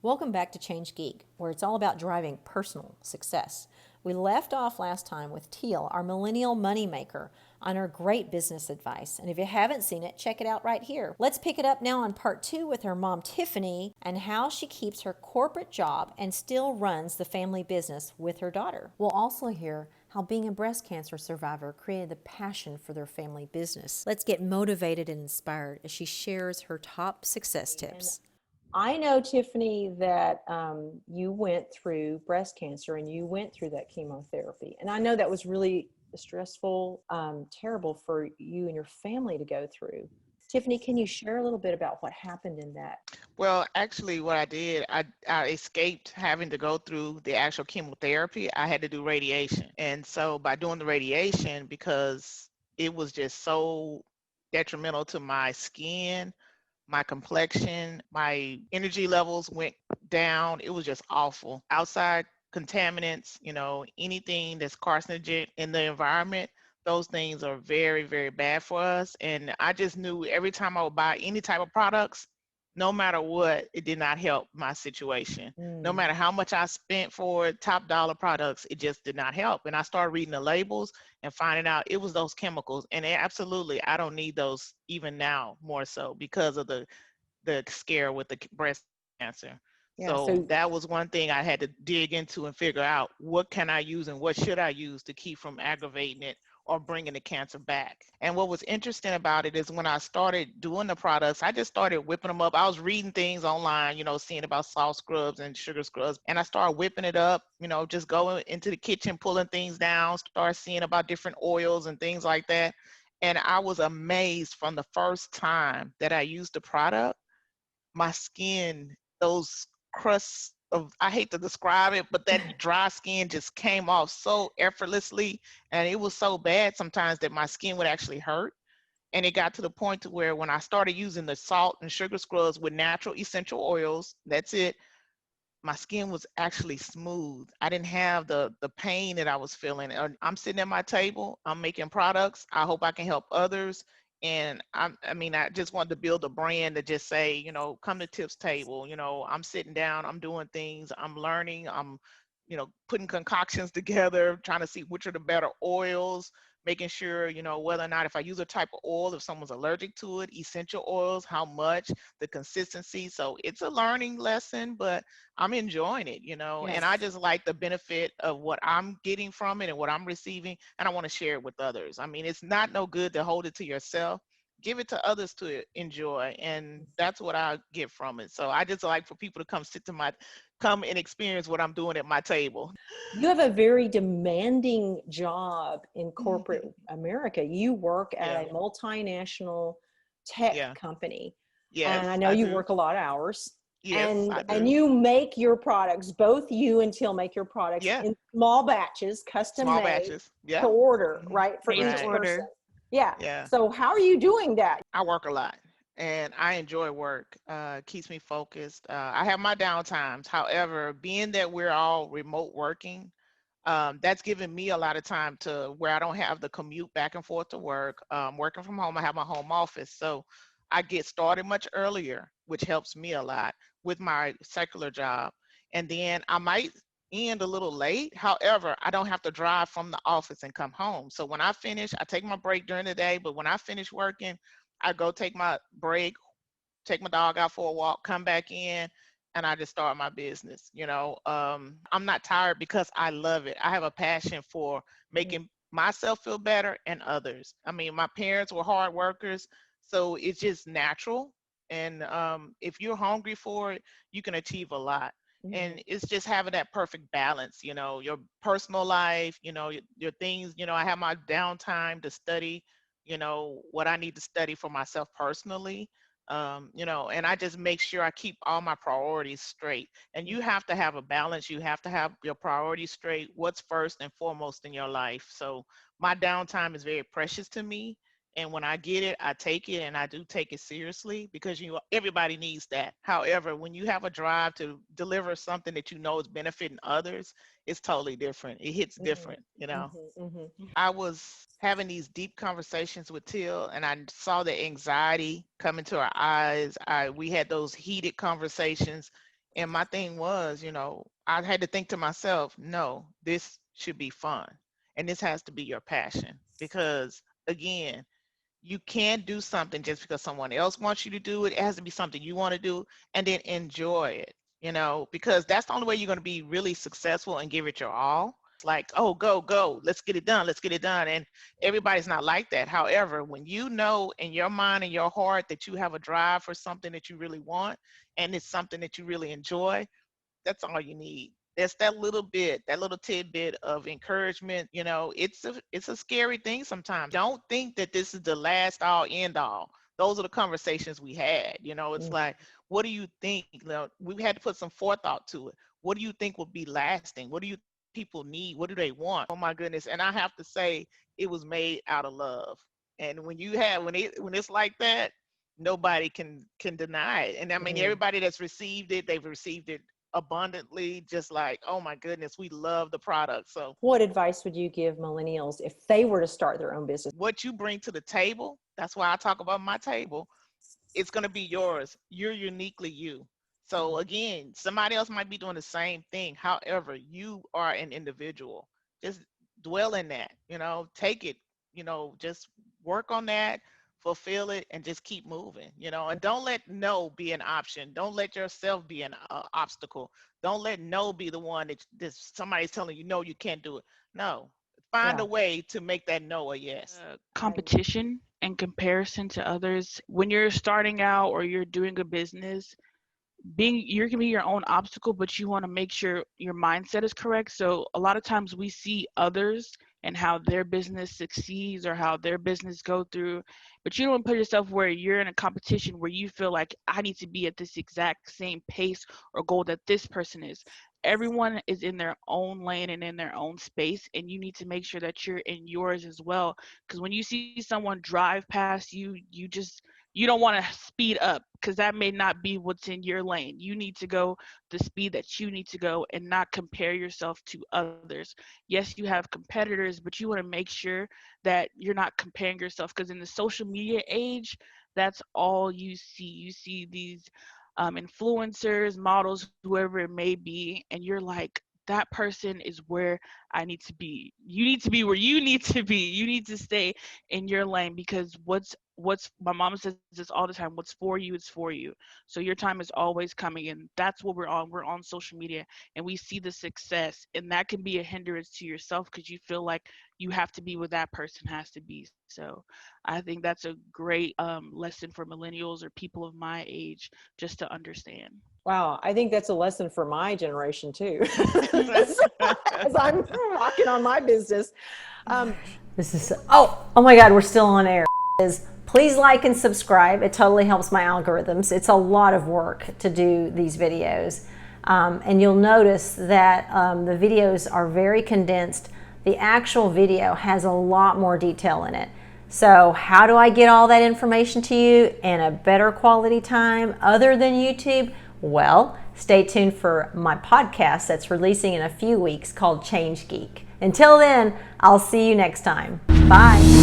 Welcome back to Change Geek, where it's all about driving personal success. We left off last time with Teale, our millennial moneymaker, on her great business advice. And if you haven't seen it, check it out right here. Let's pick it up now on part 2 with her mom, Tiffany, and how she keeps her corporate job and still runs the family business with her daughter. We'll also hear how being a breast cancer survivor created the passion for their family business. Let's get motivated and inspired as she shares her top success tips. I know, Tiffany, that you went through breast cancer and you went through that chemotherapy. And I know that was really stressful, terrible for you and your family to go through. Tiffany, can you share a little bit about what happened in that? Well, actually, what I did, I escaped having to go through the actual chemotherapy. I had to do radiation. And so by doing the radiation, because it was just so detrimental to my skin, my complexion, my energy levels went down. It was just awful. Outside contaminants, anything that's carcinogenic in the environment, those things are very, very bad for us. And I just knew every time I would buy any type of products, no matter what, it did not help my situation. No matter how much I spent for top dollar products, it just did not help. And I started reading the labels and finding out it was those chemicals. And absolutely, I don't need those even now more so because of the scare with the breast cancer. Yeah, So so that was one thing I had to dig into and figure out what can I use and what should I use to keep from aggravating it or bringing the cancer back. And what was interesting about it is when I started doing the products, I just started whipping them up. I was reading things online, seeing about salt scrubs and sugar scrubs, and I started whipping it up, just going into the kitchen, pulling things down, start seeing about different oils and things like that. And I was amazed from the first time that I used the product, my skin, those crusts of, I hate to describe it, but that dry skin just came off so effortlessly. And it was so bad sometimes that my skin would actually hurt. And it got to the point to where when I started using the salt and sugar scrubs with natural essential oils, that's it, my skin was actually smooth. I didn't have the pain that I was feeling. I'm sitting at my table, I'm making products. I hope I can help others. And I just wanted to build a brand to just say, come to Tip's table. I'm sitting down, I'm doing things, I'm learning, I'm, putting concoctions together, trying to see which are the better oils, making sure, whether or not if I use a type of oil, if someone's allergic to it, essential oils, how much, the consistency. So it's a learning lesson, but I'm enjoying it, and I yes. just like the benefit of what I'm getting from it and what I'm receiving, and I want to share it with others. I mean, it's not no good to hold it to yourself. Give it to others to enjoy, and that's what I get from it. So I just like for people to come and experience what I'm doing at my table. You have a very demanding job in corporate America. You work at Yeah, a multinational tech yeah, company, and I yes, know I you do. work a lot of hours. Yes, And I and do. you make your products, both you and Teal make your products Yeah, in small batches, custom small made batches. Yeah. to order, Hmm. right, for Made to each Right. person. order. Yeah. Yeah. So how are you doing that? I work a lot and I enjoy work. Keeps me focused. I have my downtimes. However, being that we're all remote working, that's given me a lot of time to where I don't have the commute back and forth to work. Working from home, I have my home office. So I get started much earlier, which helps me a lot with my secular job. And then I might end a little late. However, I don't have to drive from the office and come home. So when I finish, I take my break during the day, but when I finish working, I go take my break, take my dog out for a walk, come back in, and I just start my business. I'm not tired because I love it. I have a passion for making myself feel better and others. I mean, my parents were hard workers, so it's just natural. And if you're hungry for it, you can achieve a lot. Mhm. And it's just having that perfect balance, your personal life, your things, I have my downtime to study, what I need to study for myself personally, and I just make sure I keep all my priorities straight. And you have to have a balance. You have to have your priorities straight. What's first and foremost in your life? So my downtime is very precious to me. And when I get it, I take it, and I do take it seriously because everybody needs that. However, when you have a drive to deliver something that you know is benefiting others, it's totally different. It hits Mhm. different. Mhm. Mhm. I was having these deep conversations with Till, and I saw the anxiety come into her eyes. We had those heated conversations, And my thing was, I had to think to myself, no, this should be fun. And this has to be your passion. Because again, you can't do something just because someone else wants you to do it. It has to be something you want to do and then enjoy it, because that's the only way you're going to be really successful and give it your all. It's like, oh, go, let's get it done, let's get it done. And everybody's not like that. However, when you know in your mind and your heart that you have a drive for something that you really want and it's something that you really enjoy, that's all you need. That's that little bit, that little tidbit of encouragement. It's a scary thing sometimes. Don't think that this is the last all end all. Those are the conversations we had. It's like, what do you think? We had to put some forethought to it. What do you think will be lasting? What do you think people need? What do they want? Oh my goodness. And I have to say, it was made out of love. And when it's like that, nobody can deny it. And I mean, everybody that's received it, they've received it abundantly, just like, oh my goodness, we love the product. So what advice would you give millennials if they were to start their own business? what you bring to the table, that's why I talk about my table, it's going to be yours. You're uniquely you. So again, somebody else might be doing the same thing. However, you are an individual. Just dwell in that, take it, just work on that, fulfill it, and just keep moving, and don't let no be an option. Don't let yourself be an obstacle. Don't let no be the one that somebody's telling you, no, you can't do it. No, find a way to make that no a yes. Competition and comparison to others. When you're starting out or you're doing a business, you can be your own obstacle, but you want to make sure your mindset is correct. So a lot of times we see others and how their business succeeds or how their business go through, but you don't put yourself where you're in a competition where you feel like I need to be at this exact same pace or goal that this person is. Everyone is in their own lane and in their own space, and you need to make sure that you're in yours as well. Because when you see someone drive past you, you don't want to speed up because that may not be what's in your lane. You need to go the speed that you need to go and not compare yourself to others. Yes, you have competitors, but you want to make sure that you're not comparing yourself, because in the social media age, that's all you see. You see these influencers, models, whoever it may be, and you're like, that person is where I need to be. You need to be where you need to be. You need to stay in your lane, because what's my mom says this all the time, what's for you is for you. So your time is always coming, and that's what we're on social media, and we see the success, and that can be a hindrance to yourself because you feel like you have to be where that person has to be. So I think that's a great lesson for millennials or people of my age just to understand. Wow, I think that's a lesson for my generation too, as I'm rocking on my business. This is, oh my God, we're still on air. Please like and subscribe. It totally helps my algorithms. It's a lot of work to do these videos. And you'll notice that the videos are very condensed. The actual video has a lot more detail in it. So how do I get all that information to you in a better quality time other than YouTube? Well, stay tuned for my podcast that's releasing in a few weeks called Change Geek. Until then, I'll see you next time. Bye.